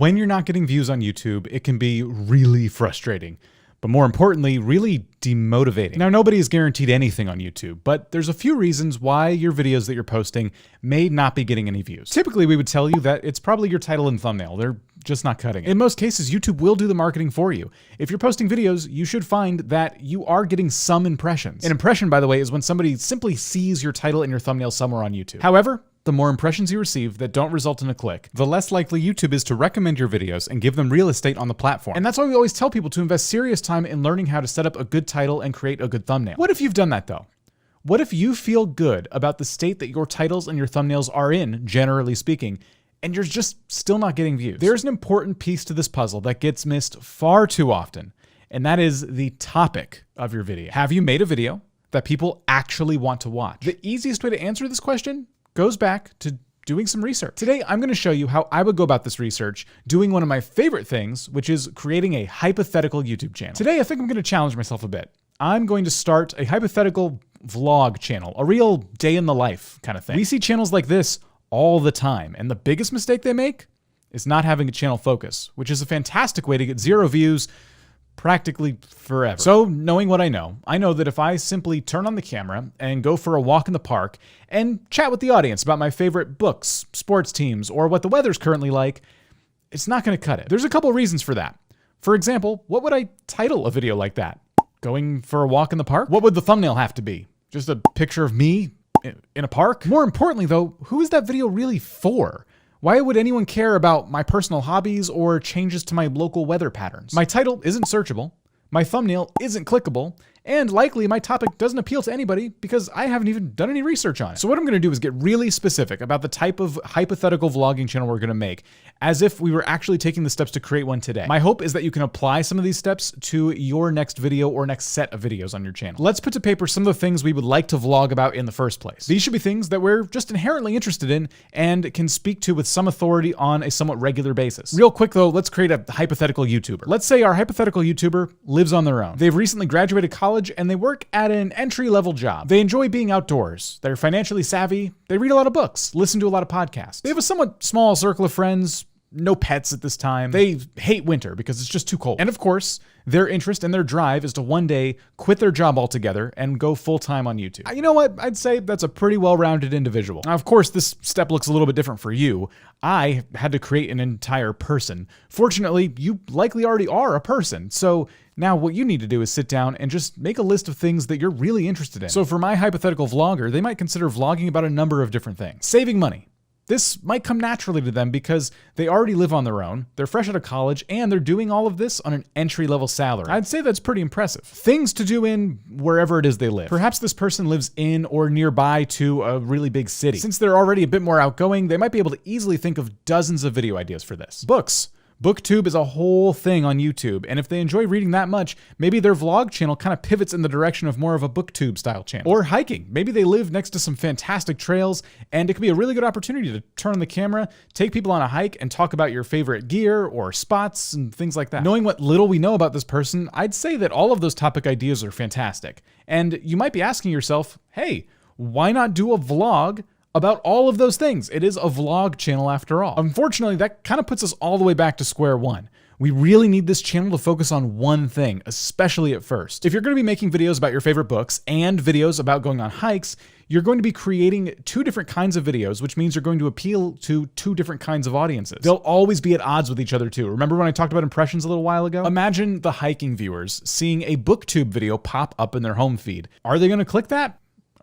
When you're not getting views on YouTube, it can be really frustrating, but more importantly, really demotivating. Now, nobody is guaranteed anything on YouTube, but there's a few reasons why your videos that you're posting may not be getting any views. Typically, we would tell you that it's probably your title and thumbnail. They're just not cutting it. In most cases, YouTube will do the marketing for you. If you're posting videos, you should find that you are getting some impressions. An impression, by the way, is when somebody simply sees your title and your thumbnail somewhere on YouTube. However, the more impressions you receive that don't result in a click, the less likely YouTube is to recommend your videos and give them real estate on the platform. And that's why we always tell people to invest serious time in learning how to set up a good title and create a good thumbnail. What if you've done that though? What if you feel good about the state that your titles and your thumbnails are in, generally speaking, and you're just still not getting views? There's an important piece to this puzzle that gets missed far too often, and that is the topic of your video. Have you made a video that people actually want to watch? The easiest way to answer this question goes back to doing some research. Today, I'm going to show you how I would go about this research, doing one of my favorite things, which is creating a hypothetical YouTube channel. Today, I think I'm going to challenge myself a bit. I'm going to start a hypothetical vlog channel, a real day in the life kind of thing. We see channels like this all the time, and the biggest mistake they make is not having a channel focus, which is a fantastic way to get 0 views practically forever. So knowing what I know that if I simply turn on the camera and go for a walk in the park and chat with the audience about my favorite books, sports teams, or what the weather's currently like, it's not going to cut it. There's a couple reasons for that. For example, what would I title a video like that? Going for a walk in the park? What would the thumbnail have to be? Just a picture of me in a park? More importantly though, who is that video really for? Why would anyone care about my personal hobbies or changes to my local weather patterns? My title isn't searchable, my thumbnail isn't clickable, and likely my topic doesn't appeal to anybody because I haven't even done any research on it. So what I'm gonna do is get really specific about the type of hypothetical vlogging channel we're gonna make, as if we were actually taking the steps to create one today. My hope is that you can apply some of these steps to your next video or next set of videos on your channel. Let's put to paper some of the things we would like to vlog about in the first place. These should be things that we're just inherently interested in and can speak to with some authority on a somewhat regular basis. Real quick though, let's create a hypothetical YouTuber. Let's say our hypothetical YouTuber lives on their own. They've recently graduated college and they work at an entry-level job. They enjoy being outdoors. They're financially savvy. They read a lot of books, listen to a lot of podcasts. They have a somewhat small circle of friends, no pets at this time. They hate winter because it's just too cold. And of course, their interest and their drive is to one day quit their job altogether and go full-time on YouTube. You know what? I'd say that's a pretty well-rounded individual. Now, of course, this step looks a little bit different for you. I had to create an entire person. Fortunately, you likely already are a person. So now what you need to do is sit down and just make a list of things that you're really interested in. So for my hypothetical vlogger, they might consider vlogging about a number of different things. Saving money. This might come naturally to them because they already live on their own, they're fresh out of college, and they're doing all of this on an entry-level salary. I'd say that's pretty impressive. Things to do in wherever it is they live. Perhaps this person lives in or nearby to a really big city. Since they're already a bit more outgoing, they might be able to easily think of dozens of video ideas for this. Books. BookTube is a whole thing on YouTube, and if they enjoy reading that much, maybe their vlog channel kind of pivots in the direction of more of a BookTube style channel. Or hiking. Maybe they live next to some fantastic trails, and it could be a really good opportunity to turn on the camera, take people on a hike, and talk about your favorite gear or spots and things like that. Knowing what little we know about this person, I'd say that all of those topic ideas are fantastic. And you might be asking yourself, hey, why not do a vlog about all of those things? It is a vlog channel after all. Unfortunately, that kind of puts us all the way back to square one. We really need this channel to focus on one thing, especially at first. If you're going to be making videos about your favorite books and videos about going on hikes, you're going to be creating 2 different kinds of videos, which means you're going to appeal to 2 different kinds of audiences. They'll always be at odds with each other too. Remember when I talked about impressions a little while ago? Imagine the hiking viewers seeing a BookTube video pop up in their home feed. Are they going to click that?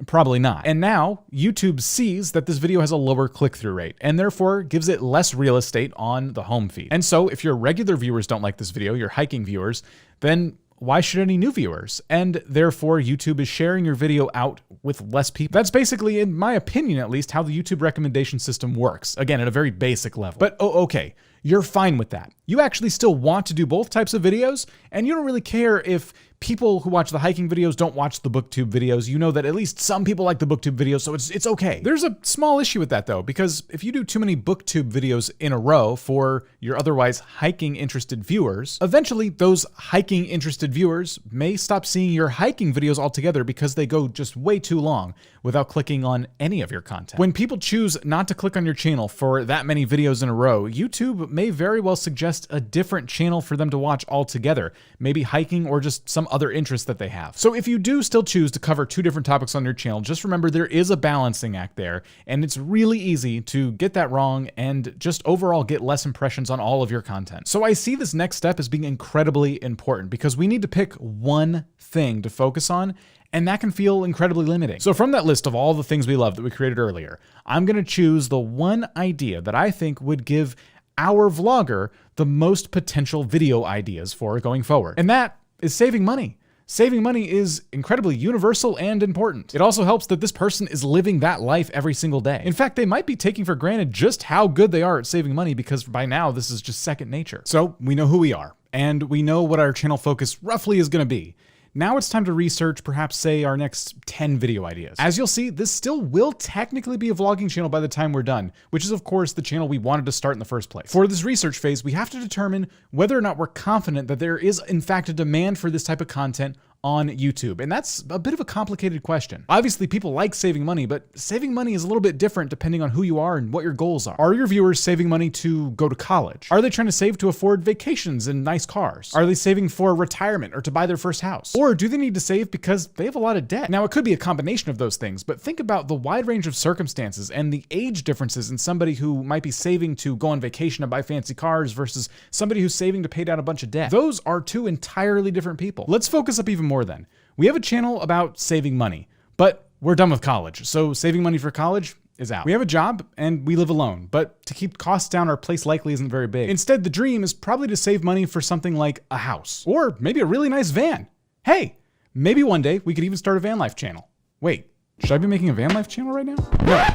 Probably not. And now YouTube sees that this video has a lower click-through rate and therefore gives it less real estate on the home feed. And so if your regular viewers don't like this video, your hiking viewers, then why should any new viewers? And therefore YouTube is sharing your video out with less people. That's basically, in my opinion at least, how the YouTube recommendation system works. Again, at a very basic level. But okay, you're fine with that. You actually still want to do both types of videos, and you don't really care if people who watch the hiking videos don't watch the booktube videos. You know that at least some people like the booktube videos, so it's okay. There's a small issue with that though, because if you do too many booktube videos in a row for your otherwise hiking interested viewers, eventually those hiking interested viewers may stop seeing your hiking videos altogether because they go just way too long without clicking on any of your content. When people choose not to click on your channel for that many videos in a row, YouTube may very well suggest a different channel for them to watch altogether, maybe hiking or just some other interest that they have. So if you do still choose to cover two different topics on your channel, just remember there is a balancing act there, and it's really easy to get that wrong and just overall get less impressions on all of your content. So I see this next step as being incredibly important because we need to pick one thing to focus on, and that can feel incredibly limiting. So from that list of all the things we love that we created earlier, I'm gonna choose the one idea that I think would give our vlogger the most potential video ideas for going forward. And that is saving money. Saving money is incredibly universal and important. It also helps that this person is living that life every single day. In fact, they might be taking for granted just how good they are at saving money because by now this is just second nature. So we know who we are, and we know what our channel focus roughly is gonna be. Now it's time to research, perhaps say our next 10 video ideas. As you'll see, this still will technically be a vlogging channel by the time we're done, which is of course the channel we wanted to start in the first place. For this research phase, we have to determine whether or not we're confident that there is in fact a demand for this type of content on YouTube. And that's a bit of a complicated question. Obviously, people like saving money, but saving money is a little bit different depending on who you are and what your goals are. Are your viewers saving money to go to college? Are they trying to save to afford vacations and nice cars? Are they saving for retirement or to buy their first house? Or do they need to save because they have a lot of debt? Now, it could be a combination of those things, but think about the wide range of circumstances and the age differences in somebody who might be saving to go on vacation and buy fancy cars versus somebody who's saving to pay down a bunch of debt. Those are two entirely different people. Let's focus up even more then. We have a channel about saving money, but we're done with college, so saving money for college is out. We have a job and we live alone, but to keep costs down, our place likely isn't very big. Instead, the dream is probably to save money for something like a house or maybe a really nice van. Hey, maybe one day we could even start a van life channel. Wait, should I be making a van life channel right now?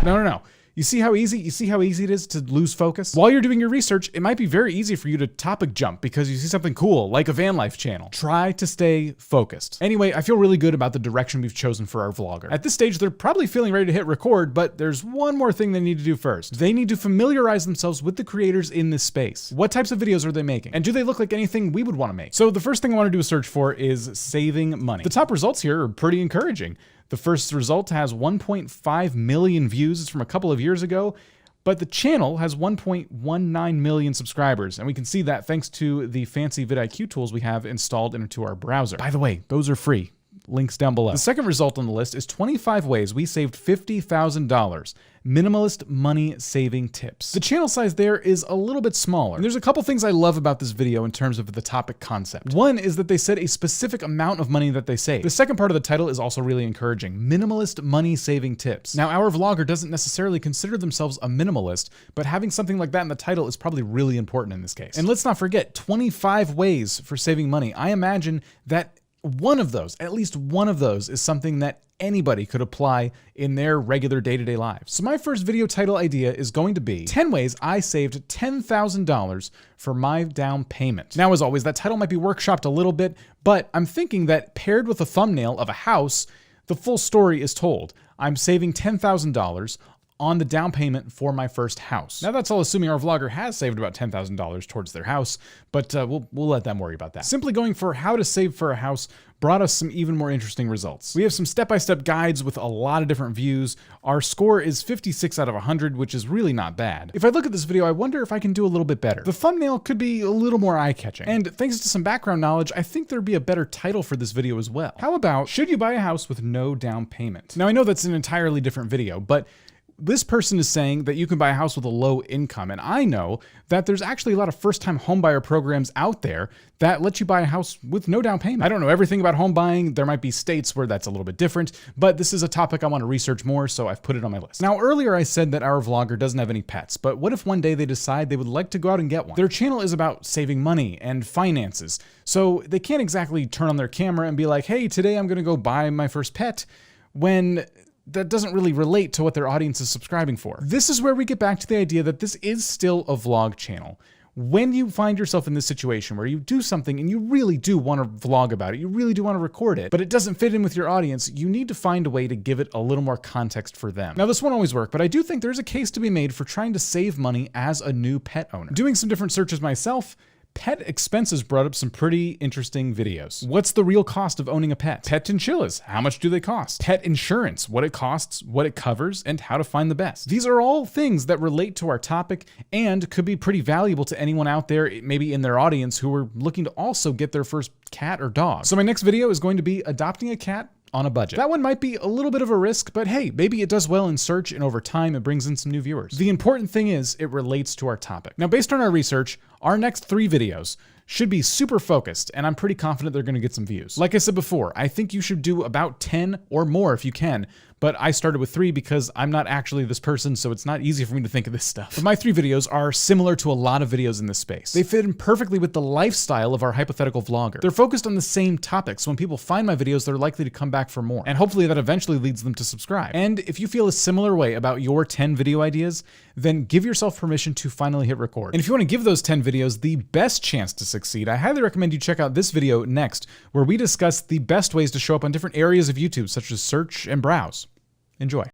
No. You see how easy it is to lose focus? While you're doing your research, it might be very easy for you to topic jump because you see something cool like a van life channel. Try to stay focused. Anyway, I feel really good about the direction we've chosen for our vlogger. At this stage, they're probably feeling ready to hit record, but there's one more thing they need to do first. They need to familiarize themselves with the creators in this space. What types of videos are they making? And do they look like anything we would want to make? So the first thing I want to do a search for is saving money. The top results here are pretty encouraging. The first result has 1.5 million views. It's from a couple of years ago, but the channel has 1.19 million subscribers. And we can see that thanks to the fancy vidIQ tools we have installed into our browser. By the way, those are free. Links down below. The second result on the list is 25 ways we saved $50,000. Minimalist money saving tips. The channel size there is a little bit smaller. And there's a couple things I love about this video in terms of the topic concept. One is that they said a specific amount of money that they save. The second part of the title is also really encouraging. Minimalist money saving tips. Now, our vlogger doesn't necessarily consider themselves a minimalist, but having something like that in the title is probably really important in this case. And let's not forget, 25 ways for saving money. I imagine that one of those, at least one of those, is something that anybody could apply in their regular day-to-day lives. So my first video title idea is going to be 10 ways I saved $10,000 for my down payment. Now, as always, that title might be workshopped a little bit, but I'm thinking that paired with a thumbnail of a house, the full story is told. I'm saving $10,000 on the down payment for my first house. Now that's all assuming our vlogger has saved about $10,000 towards their house, but we'll let them worry about that. Simply going for how to save for a house brought us some even more interesting results. We have some step-by-step guides with a lot of different views. Our score is 56 out of 100, which is really not bad. If I look at this video, I wonder if I can do a little bit better. The thumbnail could be a little more eye-catching. And thanks to some background knowledge, I think there'd be a better title for this video as well. How about, should you buy a house with no down payment? Now I know that's an entirely different video, but this person is saying that you can buy a house with a low income, and I know that there's actually a lot of first-time homebuyer programs out there that let you buy a house with no down payment. I don't know everything about home buying. There might be states where that's a little bit different, but this is a topic I want to research more, so I've put it on my list. Now, earlier I said that our vlogger doesn't have any pets, but what if one day they decide they would like to go out and get one? Their channel is about saving money and finances, so they can't exactly turn on their camera and be like, hey, today I'm gonna go buy my first pet, when that doesn't really relate to what their audience is subscribing for. This is where we get back to the idea that this is still a vlog channel. when you find yourself in this situation where you do something and you really do want to vlog about it, you really do want to record it, but it doesn't fit in with your audience, you need to find a way to give it a little more context for them. Now, this won't always work, but I do think there's a case to be made for trying to save money as a new pet owner. Doing some different searches myself, pet expenses brought up some pretty interesting videos. What's the real cost of owning a pet? Pet chinchillas, how much do they cost? Pet insurance, what it costs, what it covers, and how to find the best. These are all things that relate to our topic and could be pretty valuable to anyone out there, maybe in their audience, who are looking to also get their first cat or dog. So my next video is going to be adopting a cat on a budget. That one might be a little bit of a risk, but hey, maybe it does well in search and over time it brings in some new viewers. The important thing is it relates to our topic. Now, based on our research, our next 3 videos should be super focused, and I'm pretty confident they're gonna get some views. Like I said before, I think you should do about 10 or more if you can, but I started with 3 because I'm not actually this person, so it's not easy for me to think of this stuff. But my 3 videos are similar to a lot of videos in this space. They fit in perfectly with the lifestyle of our hypothetical vlogger. They're focused on the same topics, so when people find my videos, they're likely to come back for more. And hopefully that eventually leads them to subscribe. And if you feel a similar way about your 10 video ideas, then give yourself permission to finally hit record. And if you wanna give those 10 videos the best chance to succeed, I highly recommend you check out this video next, where we discuss the best ways to show up on different areas of YouTube, such as search and browse. Enjoy.